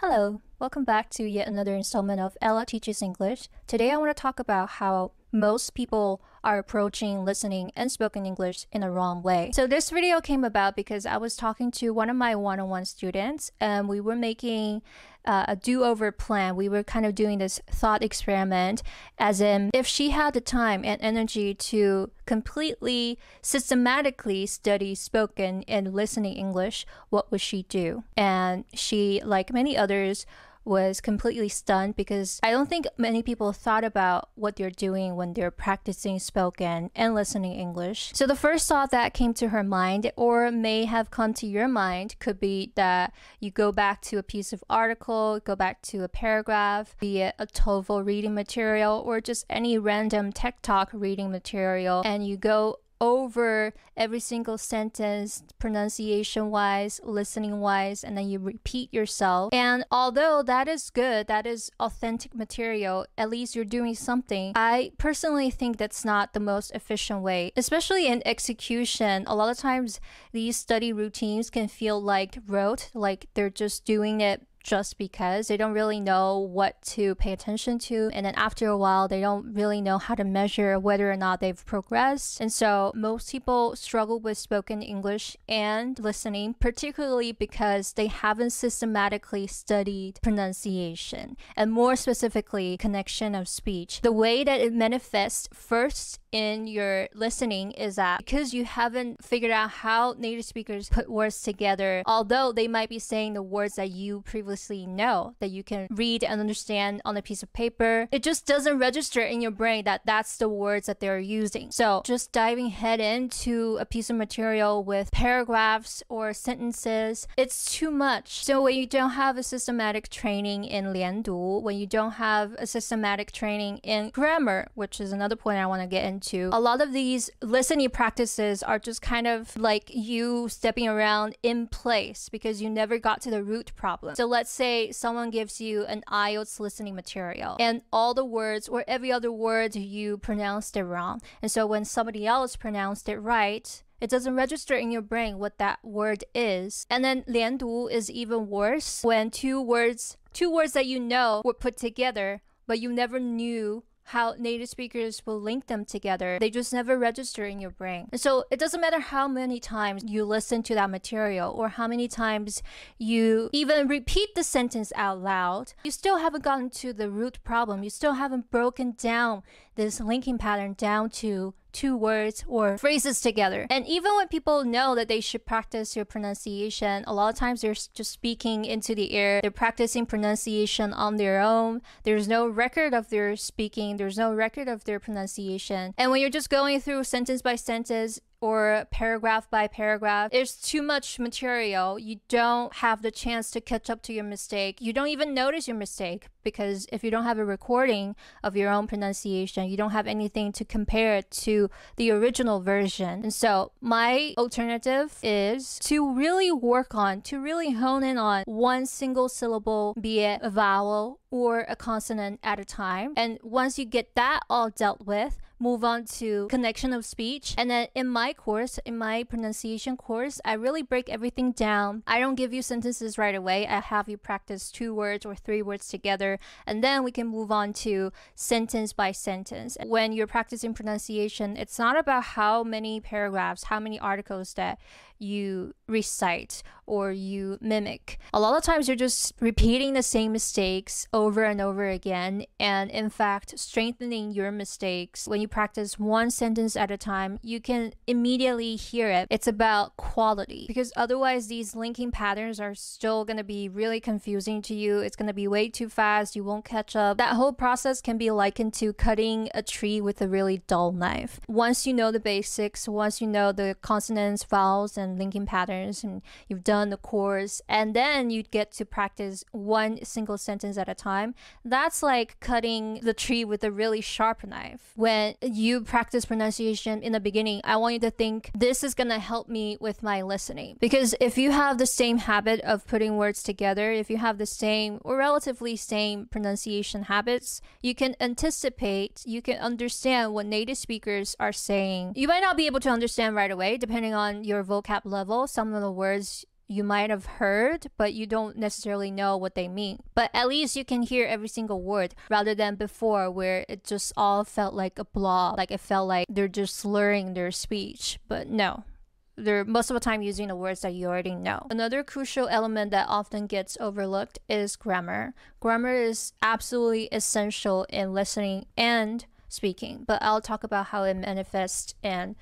Hello, welcome back to yet another installment of Ella Teaches English. Today I want to talk about how most people are approaching listening and spoken English in the wrong way. So this video came about because I was talking to one of my one-on-one students and we were making a do-over plan. We were kind of doing this thought experiment as in if she had the time and energy to completely systematically study spoken and listening English, what would she do? And she, like many others, was completely stunned because I don't think many people thought about what they're doing when they're practicing spoken and listening English. So the first thought that came to her mind or may have come to your mind could be that you go back to a piece of article, go back to a paragraph, be it a TOEFL reading material or just any random tech talk reading material, and you go over every single sentence, pronunciation-wise, listening-wise, and then you repeat yourself. And although that is good, that is authentic material, at least you're doing something, I personally think that's not the most efficient way. Especially in execution, a lot of times these study routines can feel like rote, like they're just doing it just because they don't really know what to pay attention to. And then after a while, they don't really know how to measure whether or not they've progressed. And so most people struggle with spoken English and listening, particularly because they haven't systematically studied pronunciation and more specifically, connection of speech. The way that it manifests first in your listening is that because you haven't figured out how native speakers put words together, although they might be saying the words that you previously know, that you can read and understand on a piece of paper, it just doesn't register in your brain that that's the words that they're using. So just diving head into a piece of material with paragraphs or sentences, it's too much. So when you don't have a systematic training in 连读, when you don't have a systematic training in grammar, which is another point I want to get into, a lot of these listening practices are just kind of like you stepping around in place because you never got to the root problem. So let's say someone gives you an IELTS listening material and all the words or every other word you pronounced it wrong. And so when somebody else pronounced it right, it doesn't register in your brain what that word is. And then 连读 is even worse when two words that you know were put together, but you never knew how native speakers will link them together. They just never register in your brain. And so it doesn't matter how many times you listen to that material or how many times you even repeat the sentence out loud, you still haven't gotten to the root problem. You still haven't broken down this linking pattern down to two words or phrases together. And even when people know that they should practice your pronunciation, a lot of times they're just speaking into the air. They're practicing pronunciation on their own. There's no record of their speaking. There's no record of their pronunciation. And when you're just going through sentence by sentence, or paragraph by paragraph, there's too much material. You don't have the chance to catch up to your mistake. You don't even notice your mistake because if you don't have a recording of your own pronunciation, you don't have anything to compare it to the original version. And so my alternative is to really work on, to really hone in on one single syllable, be it a vowel or a consonant at a time. And once you get that all dealt with, move on to connection of speech. And then in my course, in my pronunciation course, I really break everything down. I don't give you sentences right away. I have you practice 2 words or 3 words together, and then we can move on to sentence by sentence. When you're practicing pronunciation, it's not about how many paragraphs, how many articles that you recite or you mimic. A lot of times you're just repeating the same mistakes over and over again, and in fact, strengthening your mistakes. When you practice one sentence at a time, you can immediately hear it. It's about quality, because otherwise these linking patterns are still going to be really confusing to you. It's going to be way too fast. You won't catch up. That whole process can be likened to cutting a tree with a really dull knife. Once you know the basics, once you know the consonants, vowels, and linking patterns, and you've done the course, and then you get to practice one single sentence at a time, that's like cutting the tree with a really sharp knife. When you practice pronunciation in the beginning, I want you to think, this is going to help me with my listening. Because if you have the same habit of putting words together, if you have the same or relatively same pronunciation habits, you can anticipate, you can understand what native speakers are saying. You might not be able to understand right away, depending on your vocab level. Some of the words you might have heard, but you don't necessarily know what they mean. But at least you can hear every single word rather than before where it just all felt like a blob, like it felt like they're just slurring their speech. But no, they're most of the time using the words that you already know. Another crucial element that often gets overlooked is grammar. Grammar is absolutely essential in listening and speaking, but I'll talk about how it manifests in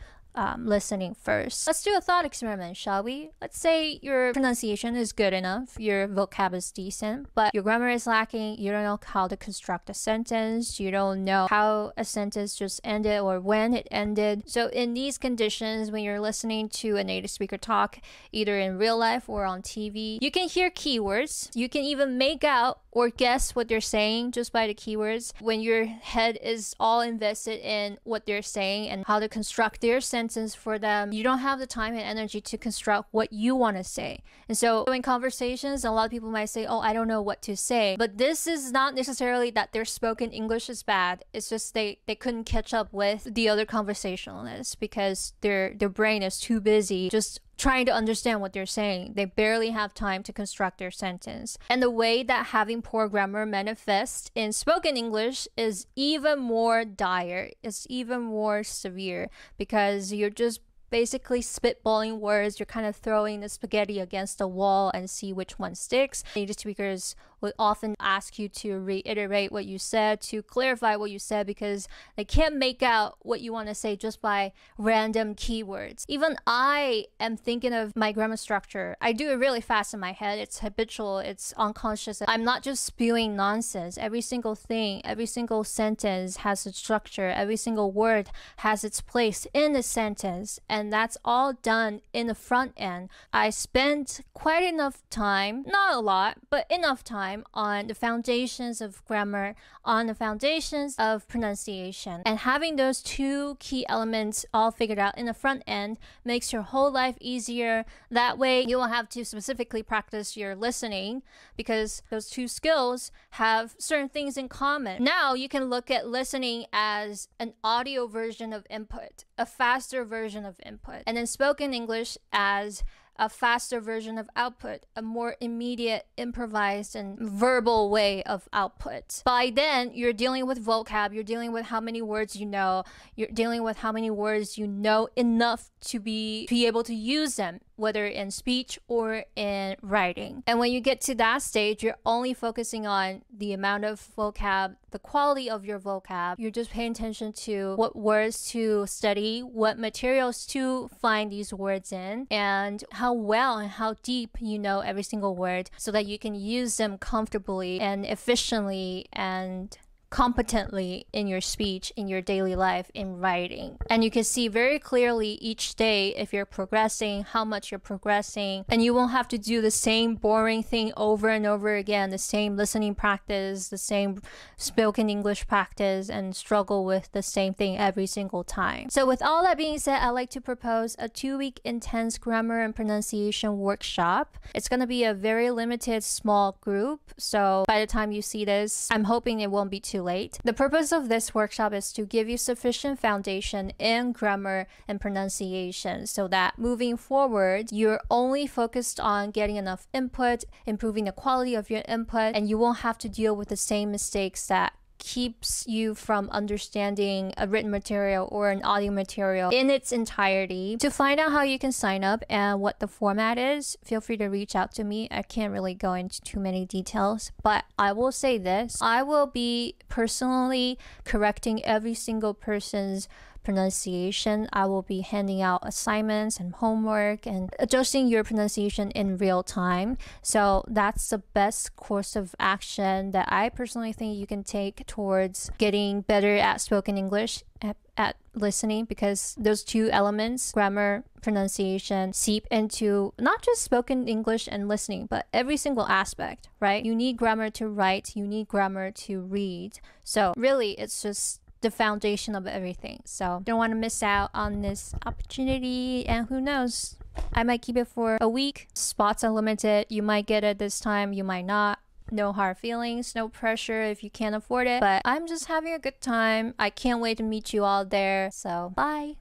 listening first. Let's do a thought experiment, shall we? Let's say your pronunciation is good enough, your vocab is decent, but your grammar is lacking. You don't know how to construct a sentence. You don't know how a sentence just ended or when it ended. So in these conditions, when you're listening to a native speaker talk, either in real life or on TV, you can hear keywords. You can even make out or guess what they're saying just by the keywords. When your head is all invested in what they're saying and how to construct their sentence for them, you don't have the time and energy to construct what you want to say. And so in conversations, a lot of people might say, oh, I don't know what to say. But this is not necessarily that their spoken English is bad. It's just they couldn't catch up with the other conversationalists because their brain is too busy just trying to understand what they're saying. They barely have time to construct their sentence. And the way that having poor grammar manifests in spoken English is even more dire, it's even more severe because you're just basically spitballing words. You're kind of throwing the spaghetti against the wall and see which one sticks. Native speakers will often ask you to reiterate what you said, to clarify what you said, because they can't make out what you want to say just by random keywords. Even I am thinking of my grammar structure. I do it really fast in my head. It's habitual. It's unconscious. I'm not just spewing nonsense. Every single thing, every single sentence has a structure. Every single word has its place in the sentence. And that's all done in the front end. I spent quite enough time, not a lot, but enough time on the foundations of grammar, on the foundations of pronunciation. And having those two key elements all figured out in the front end makes your whole life easier. That way you won't have to specifically practice your listening because those two skills have certain things in common. Now you can look at listening as an audio version of input, a faster version of input, and then spoken English as a faster version of output, a more immediate, improvised, and verbal way of output. By then, you're dealing with vocab, you're dealing with how many words you know, you're dealing with how many words you know enough to be able to use them, whether in speech or in writing. And when you get to that stage, you're only focusing on the amount of vocab, the quality of your vocab. You're just paying attention to what words to study, what materials to find these words in, and how well and how deep you know every single word so that you can use them comfortably and efficiently and competently in your speech, in your daily life, in writing. And you can see very clearly each day if you're progressing, how much you're progressing, and you won't have to do the same boring thing over and over again, the same listening practice, the same spoken English practice, and struggle with the same thing every single time. So with all that being said, I'd like to propose a 2-week intense grammar and pronunciation workshop. It's going to be a very limited small group, so by the time you see this, I'm hoping it won't be too late. The purpose of this workshop is to give you sufficient foundation in grammar and pronunciation so that moving forward, you're only focused on getting enough input, improving the quality of your input, and you won't have to deal with the same mistakes that keeps you from understanding a written material or an audio material in its entirety. To find out how you can sign up and what the format is, feel free to reach out to me. I can't really go into too many details, but I will say this. I will be personally correcting every single person's pronunciation. I will be handing out assignments and homework and adjusting your pronunciation in real time. So that's the best course of action that I personally think you can take towards getting better at spoken English, at listening, because those two elements, grammar, pronunciation, seep into not just spoken English and listening, but every single aspect, right? You need grammar to write, you need grammar to read. So really, it's just the foundation of everything. So don't want to miss out on this opportunity, and who knows, I might keep it for a week. Spots are limited. You might get it this time, you might not. No hard feelings, no pressure if you can't afford it, but I'm just having a good time. I can't wait to meet you all there. So bye.